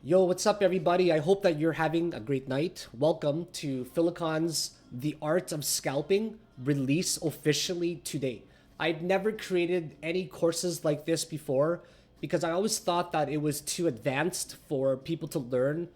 Yo, what's up, everybody? I hope that you're having a great night. Welcome to Philakone's The Art of Scalping release officially today. I've never created any courses like this before because I always thought that it was too advanced for people to learn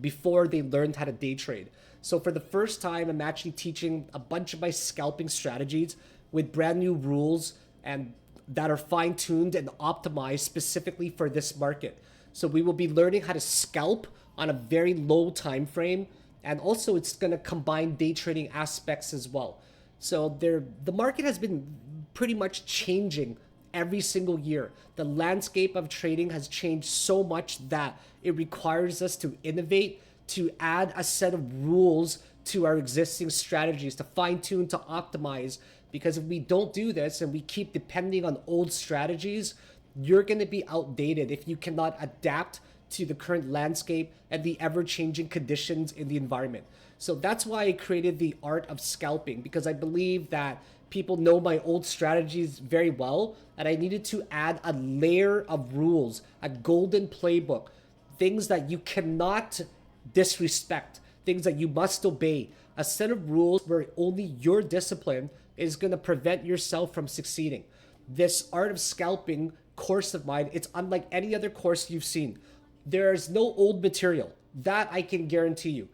before they learned how to day trade. So for the first time, I'm actually teaching a bunch of my scalping strategies with brand new rules and that are fine-tuned and optimized specifically for this market. So we will be learning how to scalp on a very low time frame, and also it's going to combine day trading aspects as well. So the market has been pretty much changing every single year. The landscape of trading has changed so much that it requires us to innovate, to add a set of rules to our existing strategies, to fine tune, to optimize. Because if we don't do this and we keep depending on old strategies, you're going to be outdated if you cannot adapt to the current landscape and the ever-changing conditions in the environment. So that's why I created the Art of Scalping, because I believe that people know my old strategies very well, and I needed to add a layer of rules, a golden playbook, things that you cannot disrespect, things that you must obey, a set of rules where only your discipline is going to prevent yourself from succeeding. This Art of Scalping course of mine, it's unlike any other course you've seen. There's no old material. That I can guarantee you.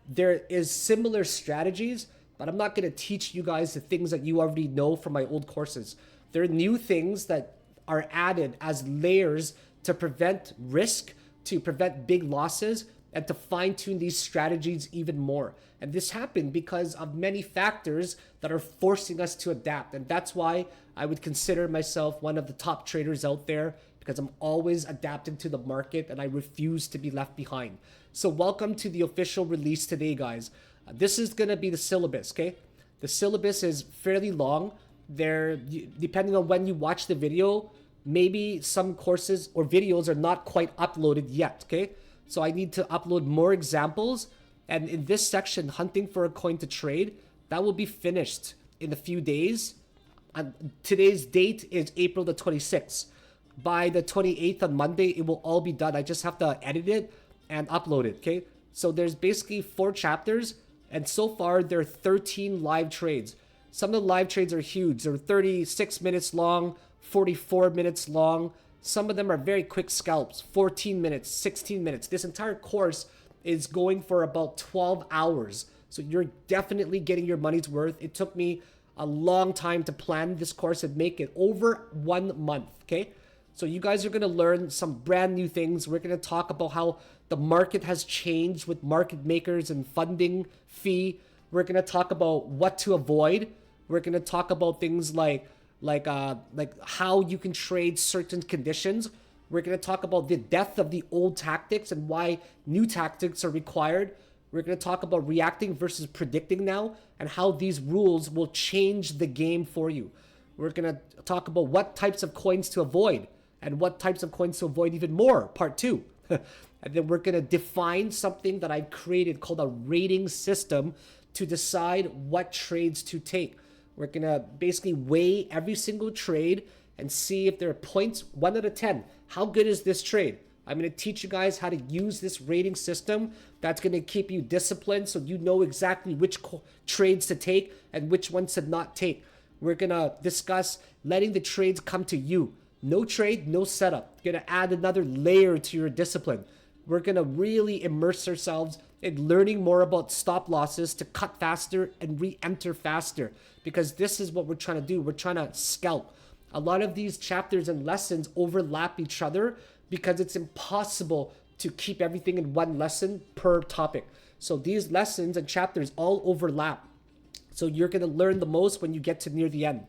There is similar strategies, but I'm not going to teach you guys the things that you already know from my old courses. There are new things that are added as layers to prevent risk, to prevent big losses, and to fine-tune these strategies even more. And this happened because of many factors that are forcing us to adapt. And that's why I would consider myself one of the top traders out there, because I'm always adapting to the market and I refuse to be left behind. So welcome to the official release today, guys. This is gonna be the syllabus, okay? The syllabus is fairly long. Depending on when you watch the video, maybe some courses or videos are not quite uploaded yet, okay? So I need to upload more examples. And in this section, hunting for a coin to trade, that will be finished in a few days. And today's date is April the 26th. By the 28th on Monday, it will all be done. I just have to edit it and upload it, okay? So there's basically 4 chapters, and so far there are 13 live trades. Some of the live trades are huge. They're 36 minutes long, 44 minutes long. Some of them are very quick scalps, 14 minutes, 16 minutes. This entire course is going for about 12 hours. So you're definitely getting your money's worth. It took me a long time to plan this course and make it over 1 month, okay? So you guys are gonna learn some brand new things. We're gonna talk about how the market has changed with market makers and funding fee. We're gonna talk about what to avoid. We're gonna talk about things like how you can trade certain conditions. We're going to talk about the death of the old tactics and why new tactics are required. We're going to talk about reacting versus predicting now and how these rules will change the game for you. We're going to talk about what types of coins to avoid and what types of coins to avoid even more, part 2. And then we're going to define something that I created called a rating system to decide what trades to take. We're going to basically weigh every single trade and see if there are points 1 out of 10. How good is this trade? I'm going to teach you guys how to use this rating system that's going to keep you disciplined so you know exactly which trades to take and which ones to not take. We're going to discuss letting the trades come to you. No trade, no setup. Going to add another layer to your discipline. We're going to really immerse ourselves in learning more about stop losses to cut faster and re-enter faster, because this is what we're trying to do. We're trying to scalp. A lot of these chapters and lessons overlap each other because it's impossible to keep everything in one lesson per topic. So these lessons and chapters all overlap. So you're going to learn the most when you get to near the end.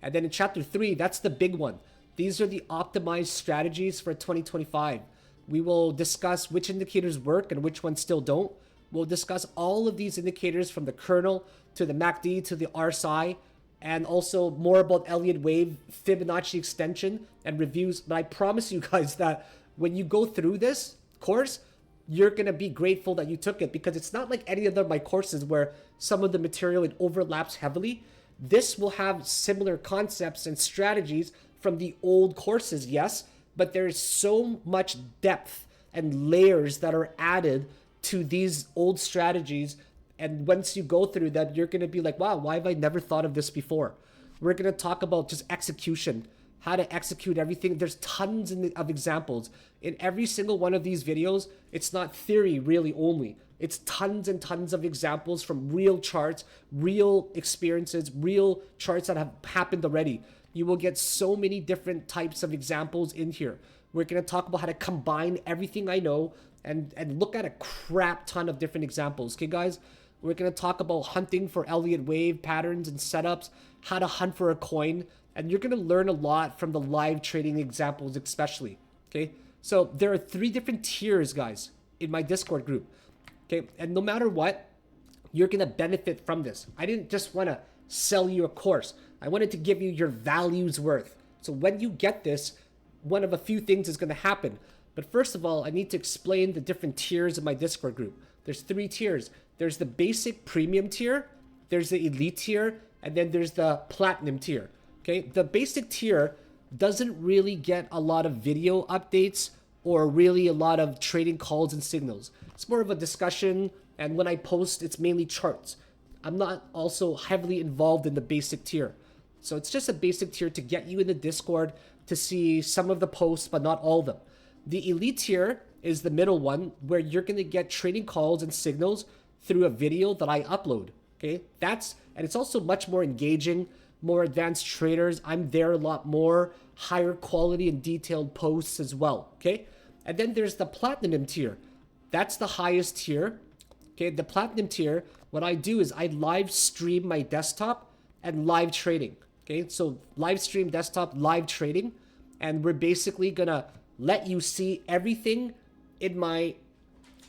And then in chapter 3, that's the big one. These are the optimized strategies for 2025. We will discuss which indicators work and which ones still don't. We'll discuss all of these indicators from the kernel to the MACD to the RSI, and also more about Elliott wave, Fibonacci extension, and reviews. But I promise you guys that when you go through this course, you're going to be grateful that you took it, because it's not like any other of my courses where some of the material it overlaps heavily. This will have similar concepts and strategies from the old courses, yes, but there's so much depth and layers that are added to these old strategies. And once you go through that, you're going to be like, wow, why have I never thought of this before? We're going to talk about just execution, how to execute everything. There's tons of examples. In every single one of these videos, it's not theory really only. It's tons and tons of examples from real charts, real experiences, real charts that have happened already. You will get so many different types of examples in here. We're going to talk about how to combine everything I know and look at a crap ton of different examples. Okay, guys? We're going to talk about hunting for Elliott wave patterns and setups, how to hunt for a coin, and you're going to learn a lot from the live trading examples especially. Okay? So there are 3 different tiers, guys, in my Discord group. Okay, and no matter what, you're gonna benefit from this. I didn't just wanna sell you a course. I wanted to give you your value's worth. So when you get this, one of a few things is gonna happen. But first of all, I need to explain the different tiers of my Discord group. There's 3 tiers. There's the basic premium tier, there's the elite tier, and then there's the platinum tier. Okay, the basic tier doesn't really get a lot of video updates or really a lot of trading calls and signals. It's more of a discussion, and when I post, it's mainly charts. I'm not also heavily involved in the basic tier. So it's just a basic tier to get you in the Discord to see some of the posts, but not all of them. The elite tier is the middle one, where you're gonna get trading calls and signals through a video that I upload. Okay, and it's also much more engaging, more advanced traders. I'm there a lot more, higher quality and detailed posts as well. Okay, and then there's the platinum tier. That's the highest tier. Okay, the platinum tier, what I do is I live stream my desktop and live trading. Okay, so live stream desktop, live trading, and we're basically gonna let you see everything in my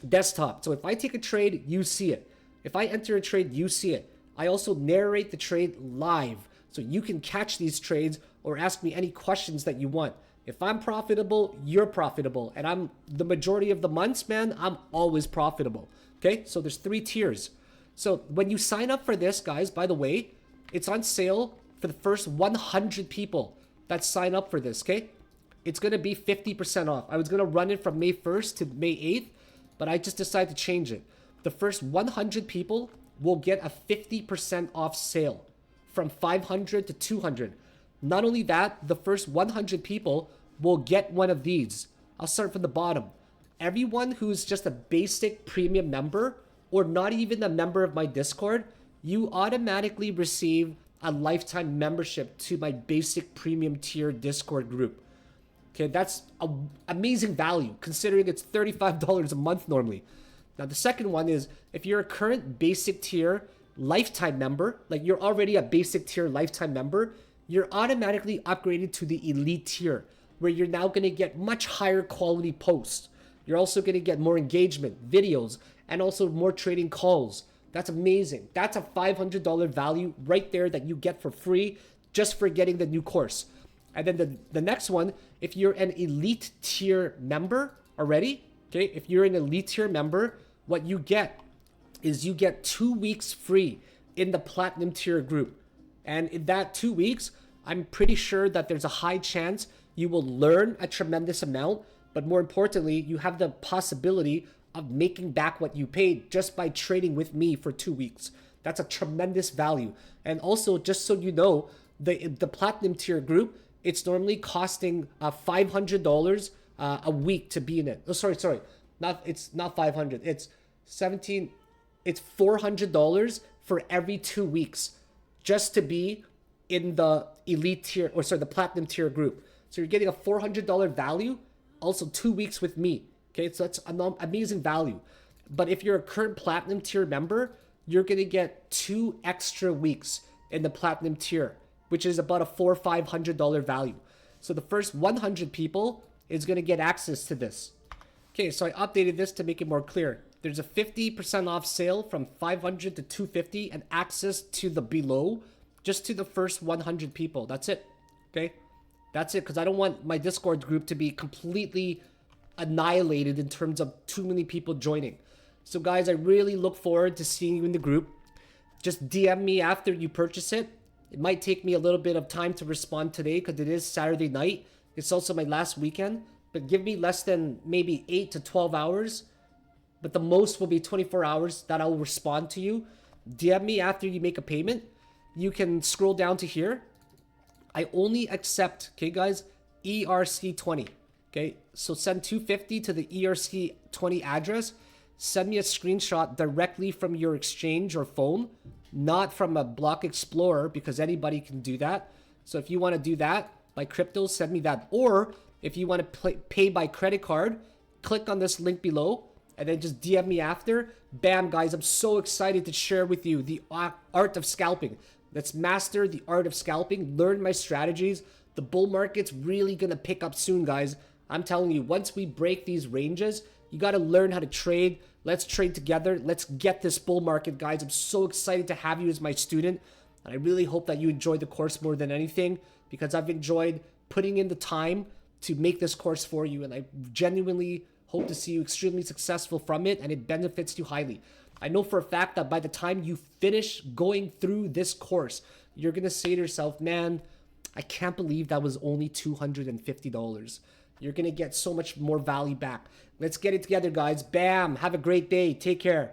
desktop. So if I take a trade, you see it. If I enter a trade, you see it. I also narrate the trade live, so you can catch these trades or ask me any questions that you want. If I'm profitable, you're profitable. And I'm the majority of the months, man, I'm always profitable. Okay, so there's 3 tiers. So when you sign up for this, guys, by the way, it's on sale for the first 100 people that sign up for this, okay? It's gonna be 50% off. I was gonna run it from May 1st to May 8th, but I just decided to change it. The first 100 people will get a 50% off sale from 500 to 200. Not only that, the first 100 people will get one of these. I'll start from the bottom. Everyone who's just a basic premium member or not even a member of my Discord, you automatically receive a lifetime membership to my basic premium tier Discord group. Okay, that's an amazing value considering it's $35 a month normally. Now the second one is if you're a current basic tier lifetime member, like you're already a basic tier lifetime member, you're automatically upgraded to the elite tier, where you're now going to get much higher quality posts. You're also going to get more engagement, videos, and also more trading calls. That's amazing. That's a $500 value right there that you get for free just for getting the new course. And then the next one, if you're an elite tier member already, okay, if you're an elite tier member, what you get is you get 2 weeks free in the platinum tier group. And in that 2 weeks, I'm pretty sure that there's a high chance you will learn a tremendous amount, but more importantly, you have the possibility of making back what you paid just by trading with me for 2 weeks. That's a tremendous value. And also, just so you know, the platinum tier group, it's normally costing $500 a week to be in it. Oh, sorry, it's not 500. It's 17. It's $400 for every 2 weeks just to be in the elite tier, or sorry, the platinum tier group. So you're getting a $400 value, also 2 weeks with me. Okay, so that's an amazing value. But if you're a current platinum tier member, you're gonna get 2 extra weeks in the platinum tier, which is about a $400 or $500 value. So the first 100 people is gonna get access to this. Okay, so I updated this to make it more clear. There's a 50% off sale from 500 to 250 and access to the below, just to the first 100 people. That's it. Okay, that's it, because I don't want my Discord group to be completely annihilated in terms of too many people joining. So guys, I really look forward to seeing you in the group. Just DM me after you purchase it. It might take me a little bit of time to respond today because it is Saturday night. It's also my last weekend, but give me less than maybe 8 to 12 hours, but the most will be 24 hours that I'll respond to you. DM me after you make a payment. You can scroll down to here. I only accept, okay guys, ERC20. Okay, so send 250 to the ERC20 address. Send me a screenshot directly from your exchange or phone, not from a block explorer, because anybody can do that. So if you want to do that by crypto, send me that. Or if you want to pay by credit card, click on this link below and then just DM me after. Bam, guys, I'm so excited to share with you the art of scalping. Let's master the art of scalping, learn my strategies. The bull market's really going to pick up soon, guys. I'm telling you, once we break these ranges, you got to learn how to trade. Let's trade together. Let's get this bull market, guys. I'm so excited to have you as my student. And I really hope that you enjoyed the course more than anything, because I've enjoyed putting in the time to make this course for you. And I genuinely hope to see you extremely successful from it, and it benefits you highly. I know for a fact that by the time you finish going through this course, you're going to say to yourself, man, I can't believe that was only $250. You're going to get so much more value back. Let's get it together, guys. Bam. Have a great day. Take care.